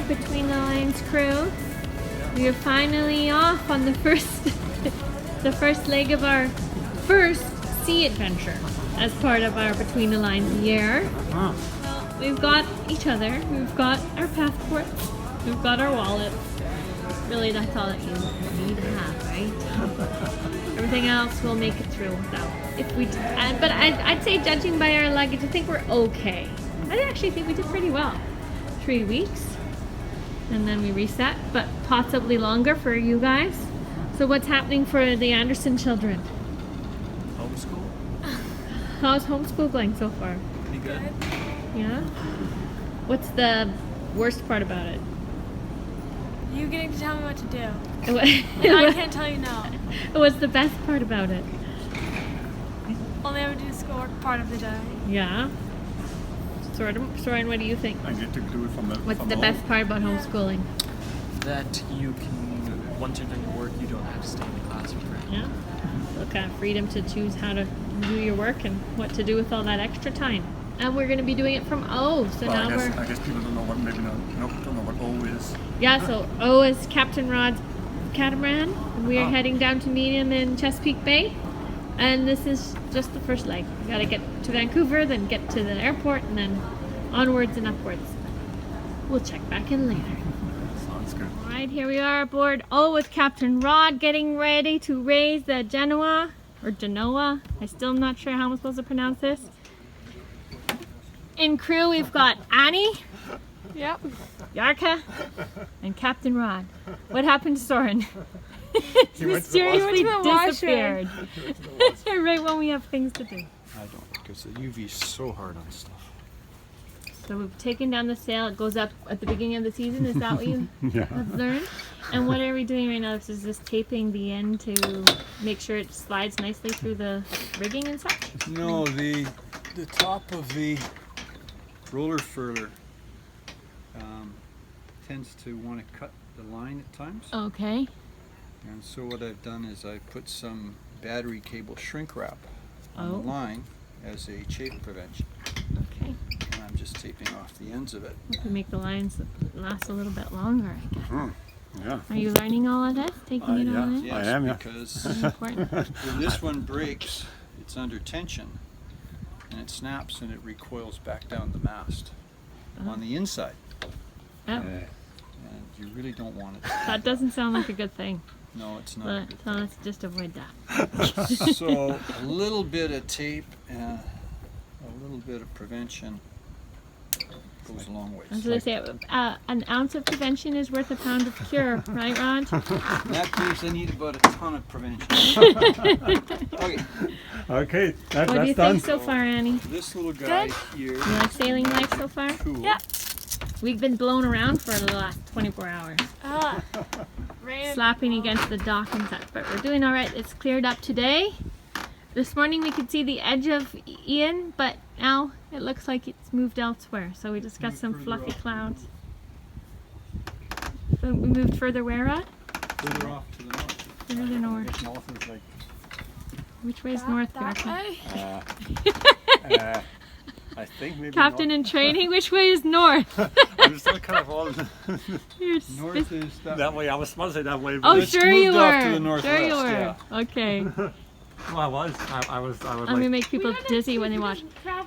Hi, Between the Lines crew. We are finally off on the the first leg of our first sea adventure as part of our Between the Lines year. Well, we've got each other, we've got our passports, we've got our wallets. Really, that's all that you need to have, right? Everything else we'll make it through without. If we, but I'd say, judging by our luggage, I think we're okay. I actually think we did pretty well. 3 weeks, and then we reset, but possibly longer for you guys. So what's happening for the Anderson children? Homeschool? How's homeschool going so far? Pretty good. Yeah? What's the worst part about it? You getting to tell me what to do. I can't tell you no. What's the best part about it? Only having to do the schoolwork part of the day. Yeah? Soren, what do you think? I get to do it from the What's the best part about homeschooling? That you can, once you're done your work, you don't have to stay in the classroom for Yeah? So kind of freedom to choose how to do your work and what to do with all that extra time. And we're going to be doing it from O. So well, now I guess people don't know what don't know what O is. Yeah, so O is Captain Rod's catamaran. And we are heading down to meet him in Chesapeake Bay. And this is just the first leg. We got to get to Vancouver, then get to the airport, and then onwards and upwards. We'll check back in later. Sounds good. All right, here we are aboard O with Captain Rod, getting ready to raise the Genoa, or Genoa. I still am not sure how I'm supposed to pronounce this. In crew, we've got Annie, Yep. Yarka, and Captain Rod. What happened to Soren? He went to the Mysteriously washroom. He went to the disappeared. Right when we have things to do. I don't, because the UV's so hard on stuff. So we've taken down the sail. It goes up at the beginning of the season. Is that what you Yeah. have learned? And what are we doing right now? This is just taping the end to make sure it slides nicely through the rigging and such? No, the top of the roller furler tends to want to cut the line at times. Okay. And so what I've done is I put some battery cable shrink wrap on the Oh. line as a chafe prevention. Okay. And I'm just taping off the ends of it. We can make the lines last a little bit longer, I guess. Yeah. Are you learning all of this? Taking it all yeah. in? Yes, I am, yeah. because It's important. when this one breaks, it's under tension and it snaps and it recoils back down the mast on the inside. Oh, And you really don't want it. that doesn't sound like a good thing. No, it's not. a good So thing. let's just avoid that. So a little bit of tape and a little bit of prevention goes a long way. As they say, an ounce of prevention is worth a pound of cure, right, Rod? In that case, I need about a ton of prevention. Okay, Okay, What do you that's done. think so far, Annie? this little guy Good. here. You like sailing life so far? Cool. Yeah. We've been blown around for the last 24 hours, Rain. slapping against the dock and such, but we're doing all right. It's cleared up today. This morning we could see the edge of Ian, but now it looks like it's moved elsewhere. So we just got some Further fluffy off. clouds. So we moved further where, Rod? Further off to the north. Further north. North is like, Which way is north, That Yarka? way. I think maybe Captain in training, which way is north? I'm still kind of all You're North is that way. I was supposed to say that way. Oh, It's sure you moved off to were. the Sure you northwest, were. yeah. Okay. Well, I was. I was I'm like. gonna make people dizzy when they watch.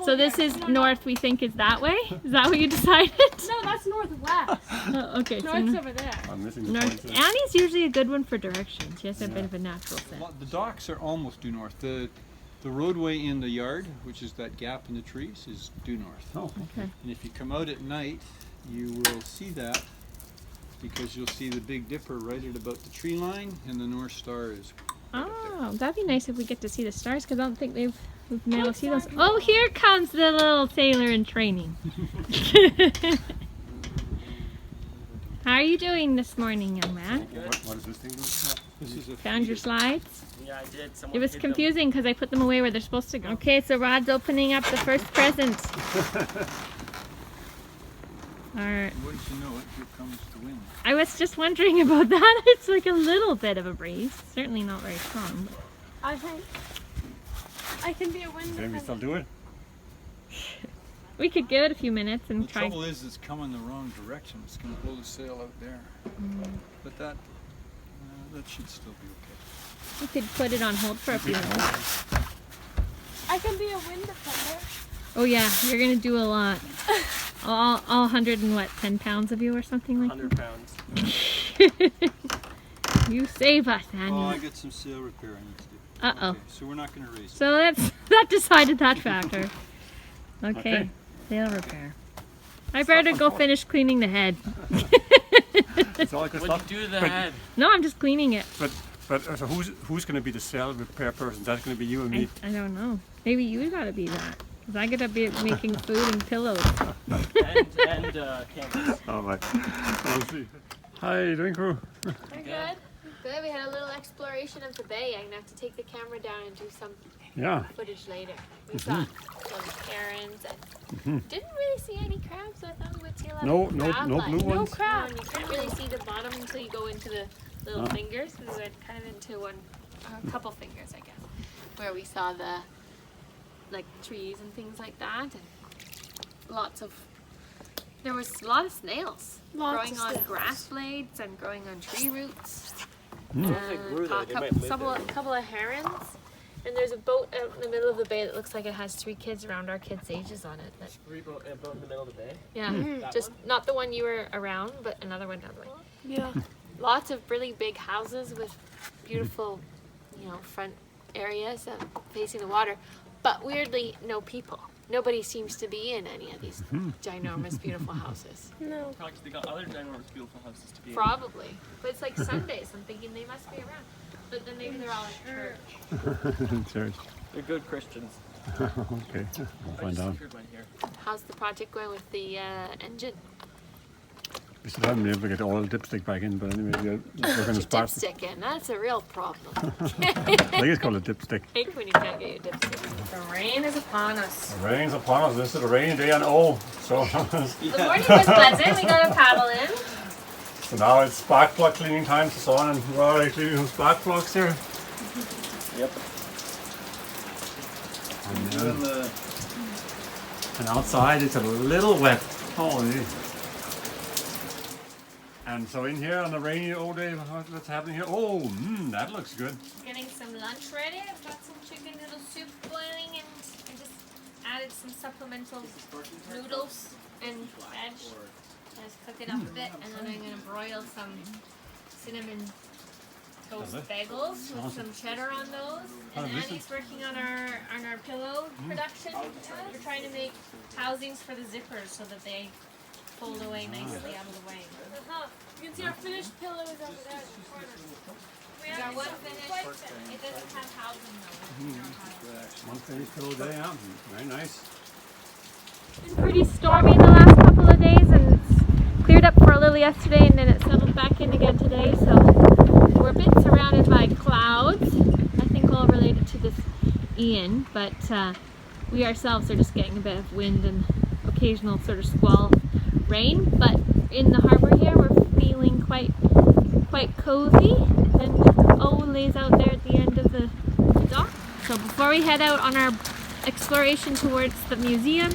So this is north. We think is that way. Is that what you decided? No, that's northwest. Oh, okay. So North's over there. I'm missing the north. points there. Annie's usually a good one for directions. She has a bit of a natural sense. Well, the docks are almost due north. The roadway in the yard, which is that gap in the trees, is due north. Oh, Okay. And if you come out at night, you will see that because you'll see the Big Dipper right at about the tree line, and the North Star is. Oh, that'd be nice if we get to see the stars, because I don't think we've been able to see those. Oh, here comes the little sailor in training. How are you doing this morning, young man? what is this thing? This is a Found your slides? Yeah, I did. It was confusing because I put them away where they're supposed to go. Okay, so Rod's opening up the first present. Alright. Wouldn't you know it? Here comes the wind. I was just wondering about that. It's like a little bit of a breeze. Certainly not very strong. But I think I can be a wind Can we still defender. do it? We could give it a few minutes and The try. trouble is, it's coming the wrong direction. It's going to blow the sail out there. But that should still be okay. We could put it on hold for a few minutes. I can be a wind defender. Oh yeah, you're gonna do a lot. All 110 pounds of you or something like 100 pounds. that. You save us, Oh, Annie. I got some sail repair I need to do. Uh-oh. Okay, so we're not going to raise it. So that decided that factor. Okay, Okay. sail repair. I better go finish cleaning the head. It's all good What'd stuff. you do to the But- head? No, I'm just cleaning it. But so who's going to be the cell repair person? That's going to be you and me. I don't know. Maybe you gotta be that. Because I gotta be making food and pillows. and cameras. All right. I'll see. How you doing, crew? We're good. Good. We had a little exploration of the bay. I'm gonna have to take the camera down and do some Yeah. footage later. We saw some herons and didn't really see any crabs. So I thought we would see a lot No, of no, crab no life. blue No ones. crab. And you can't really see the bottom until you go into the little Ah. fingers. Because we went kind of into a couple fingers, I guess, where we saw the like trees and things like that, and there was a lot of snails growing on grass blades and growing on tree roots. If they grew there, they might live there. A couple of herons. And there's a boat out in the middle of the bay that looks like it has 3 kids around our kids' ages on it. That, A boat in the middle of the bay. yeah, That just one? not the one you were around, but another one down the way. Yeah. Lots of really big houses with beautiful, front areas facing the water. But weirdly, no people. Nobody seems to be in any of these ginormous, beautiful houses. No. Probably 'cause they got other ginormous beautiful houses to be in. Probably. But it's like Sundays. I'm thinking they must be around. But then maybe they're all at church. Church. They're good Christians. Okay. We'll I find just out. secured one here. How's the project going with the engine? We still haven't been able to get oil dipstick back in, but anyway, we're going to Your start. dipstick in. That's a real problem. I think it's called a dipstick. I hate when you can't get your dipstick. The rain is upon us. The rain's upon us. This is a rainy day and oh, so The morning was pleasant. We got a paddle in. so now it's spark plug cleaning time. So on and we're already cleaning some spark plugs here. Yep. And outside it's a little wet. Holy. And so in here on the rainy old day, what's happening here? Oh, that looks good. Getting some lunch ready. I've got some chicken noodle soup boiling, and I just added some supplemental noodles and veg. Just cook it up a bit, and then I'm gonna broil some cinnamon toast bagels with some cheddar on those. And Annie's working on our pillow production. We're trying to make housings for the zippers so that they fold away nicely out of the way. You can see our finished pillow is over there in the corner. We got one finished. It doesn't have housing though. One finished pillow day, yeah. Very nice. It's been pretty stormy the last couple of days, and it's cleared up for a little yesterday, and then it settled back in again today. So we're a bit surrounded by clouds. I think all related to this Ian, but we ourselves are just getting a bit of wind and occasional sort of squall rain. But in the harbor here, we're feeling quite cozy, and O lays out there at the end of the dock. So before we head out on our exploration towards the museum,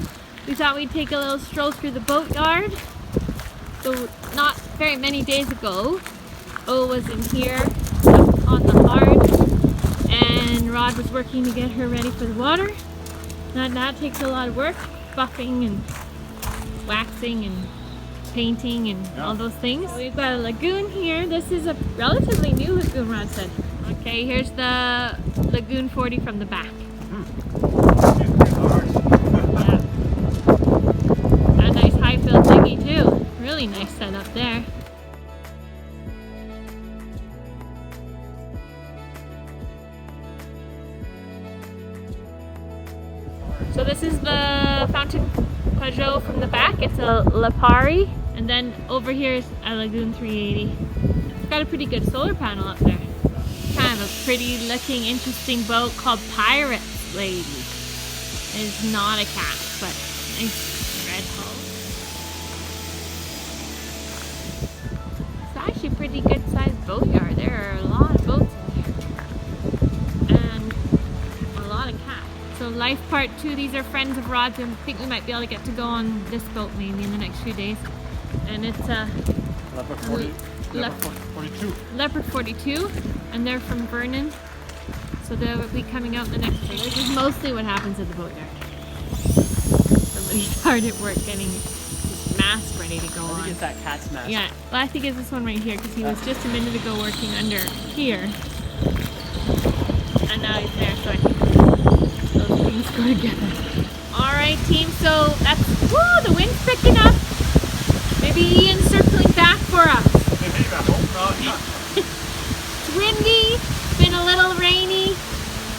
we thought we'd take a little stroll through the boatyard. So not very many days ago, O was in here on the hard, and Rod was working to get her ready for the water. That takes a lot of work, buffing and waxing and painting and all those things. We've got a lagoon here. This is a relatively new lagoon, Rod said. Okay, here's the Lagoon 40 from the back. Yeah. A nice high-fill dinghy too. Really nice setup there. So this is the Fountain Pajot from the back. It's a Lipari. And then over here is a Lagoon 380. It's got a pretty good solar panel up there. Kind of a pretty looking, interesting boat called Pirate Lady. It's not a cat, but nice red hull. It's actually a pretty good sized boatyard. There are a lot of boats in here. And a lot of cats. So life part 2, these are friends of Rod's. I think we might be able to get to go on this boat maybe in the next few days. And it's Leopard 42. Leopard 42, and they're from Vernon. So they'll be coming out in the next day. This is mostly what happens at the boatyard. Somebody's hard at work getting this mast ready to go on. I think it's that cat's mask. Yeah, well I think it's this one right here because he was just a minute ago working under here. And now he's there, so I think those things go together. Alright team, so that's, woo, the wind's picking up. Maybe Ian's circling back for us. It's windy, it's been a little rainy,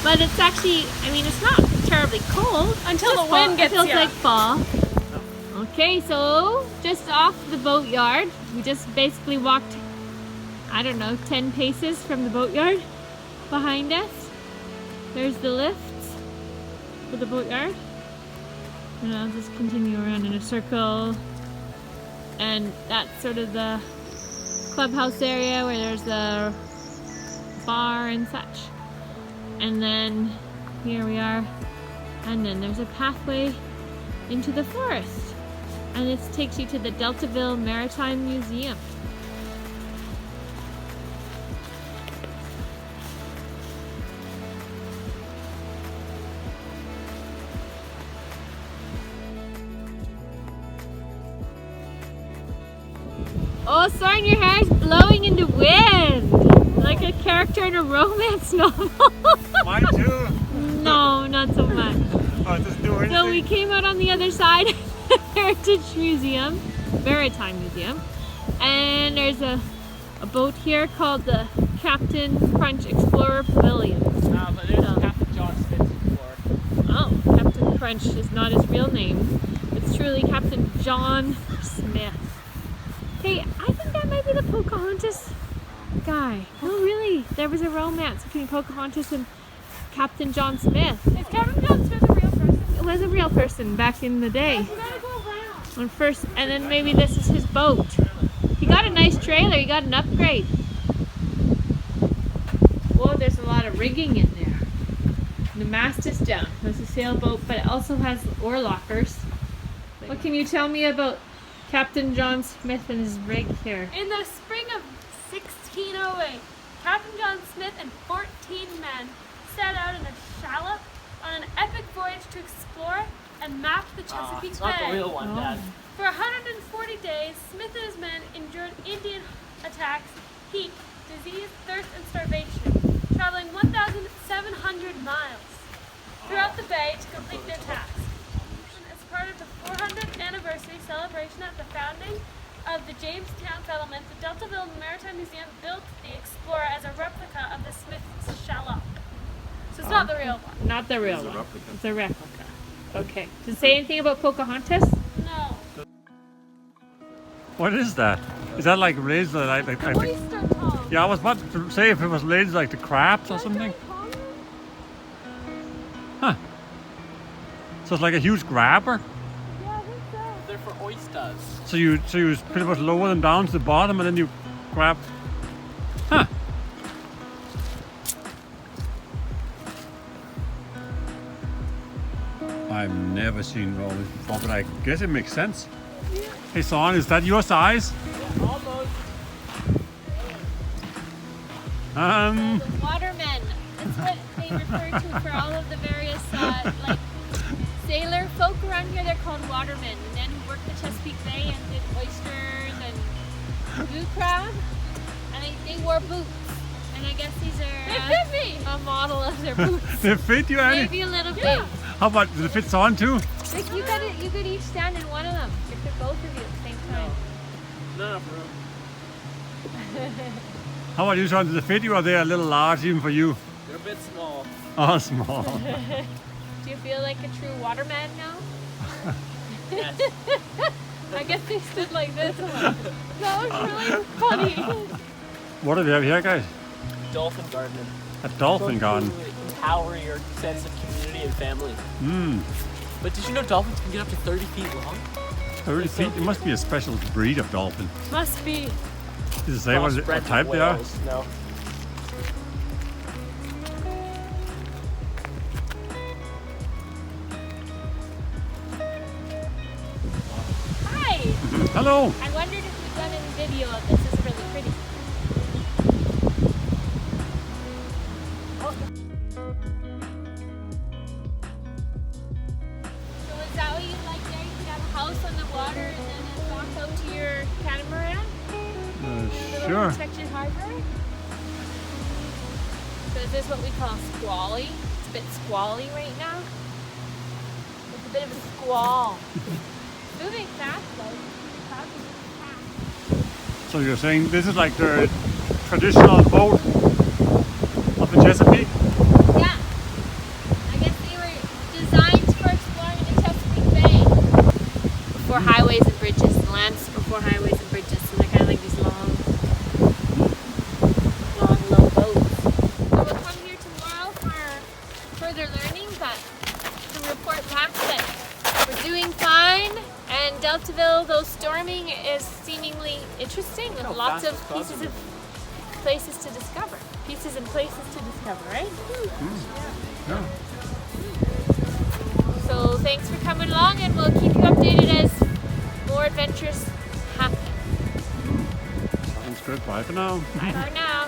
but it's actually, I mean, it's not terribly cold. Until the wind gets It feels ya. like fall. Okay, so just off the boatyard, we just basically walked, I don't know, 10 paces from the boatyard behind us. There's the lifts for the boatyard. And I'll just continue around in a circle. And that's sort of the clubhouse area where there's a bar and such. And then here we are. And then there's a pathway into the forest. And this takes you to the Deltaville Maritime Museum. Oh, Soren, your hair is blowing in the wind! Like a character in a romance novel. Mine too. No, not so much. Oh, just do anything. So we came out on the other side of the Heritage Museum, Maritime Museum, and there's a boat here called the Captain Crunch Explorer Pavilion. But there's Captain John Smith before. Oh, Captain Crunch is not his real name. It's truly Captain John Smith. Hey, I think that might be the Pocahontas guy. No, really, there was a romance between Pocahontas and Captain John Smith. Is Captain John Smith a real person? It was a real person back in the day. You gotta go around. When first, and then maybe this is his boat. He got a nice trailer. He got an upgrade. Whoa, there's a lot of rigging in there. The mast is down. It's a sailboat, but it also has oar lockers. What can you tell me about Captain John Smith and his rig here? In the spring of 1608, Captain John Smith and 14 men set out in a shallop on an epic voyage to explore and map the Chesapeake It's not the Bay. real one, Dad. For 140 days, Smith and his men endured Indian attacks, heat, disease, thirst, and starvation, traveling 1,700 miles throughout the bay to complete their task. As part of the 400th anniversary celebration at the founding of the Jamestown settlement, the Deltaville Maritime Museum built the Explorer as a replica of the Smith's shallop. So it's not the real one. Not the real one. It's a replica. Okay. Does it say anything about Pocahontas? No. What is that? Is that like related to like Oyster Tom. yeah, I was about to say if it was related to like the crabs or something. Huh. So it's like a huge grabber. Yeah, I think so. They're for oysters. So you pretty much lower them down to the bottom and then you grab. Huh. I've never seen all this before, but I guess it makes sense. Hey son, is that your size? Almost. The watermen. That's what they refer to for all of the various like sailor folk around here. They're called watermen. And then who worked the Chesapeake Bay and did oysters and blue crab. And they wore boots. And I guess these are a model of their boots. They fit you, Annie? Maybe a little bit. How about, does it fit on too? Like you could each stand in one of them. You could both of you at the same time. Not enough room. How about you, son? Does it fit you or are they a little large even for you? They're a bit small. Oh, small. Do you feel like a true waterman now? Yes. I guess they stood like this. That was really funny. What do we have here, guys? Dolphin gardening. A dolphin garden. To empower your sense of community and family. Mmm. But did you know dolphins can get up to 30 feet long? 30 feet? It must be a special breed of dolphin. Must be. Does it say what Crossbred type with they are? whales. No. Hello. I wondered if we'd done any video of this. It's really pretty. So is that what you'd like there? You could have a house on the water and then walk out to your catamaran? The little Sure. protected harbor? So is this what we call squally? It's a bit squally right now. It's a bit of a squall. Moving fast though. The clouds are moving fast. So you're saying this is like the traditional boat of the Chesapeake? Yeah. I guess they were designed for exploring the Chesapeake Bay. Before highways and bridges. The land's before highways and bridges. So they're kind of like these long, low boats. So we'll come here tomorrow for further learning, but to report back that we're doing fine. And Deltaville, though storming, is seemingly interesting with lots of pieces and places to discover. Pieces and places to discover, right? Yeah. So thanks for coming along, and we'll keep you updated as more adventures happen. Sounds good. Bye for now. Bye for now.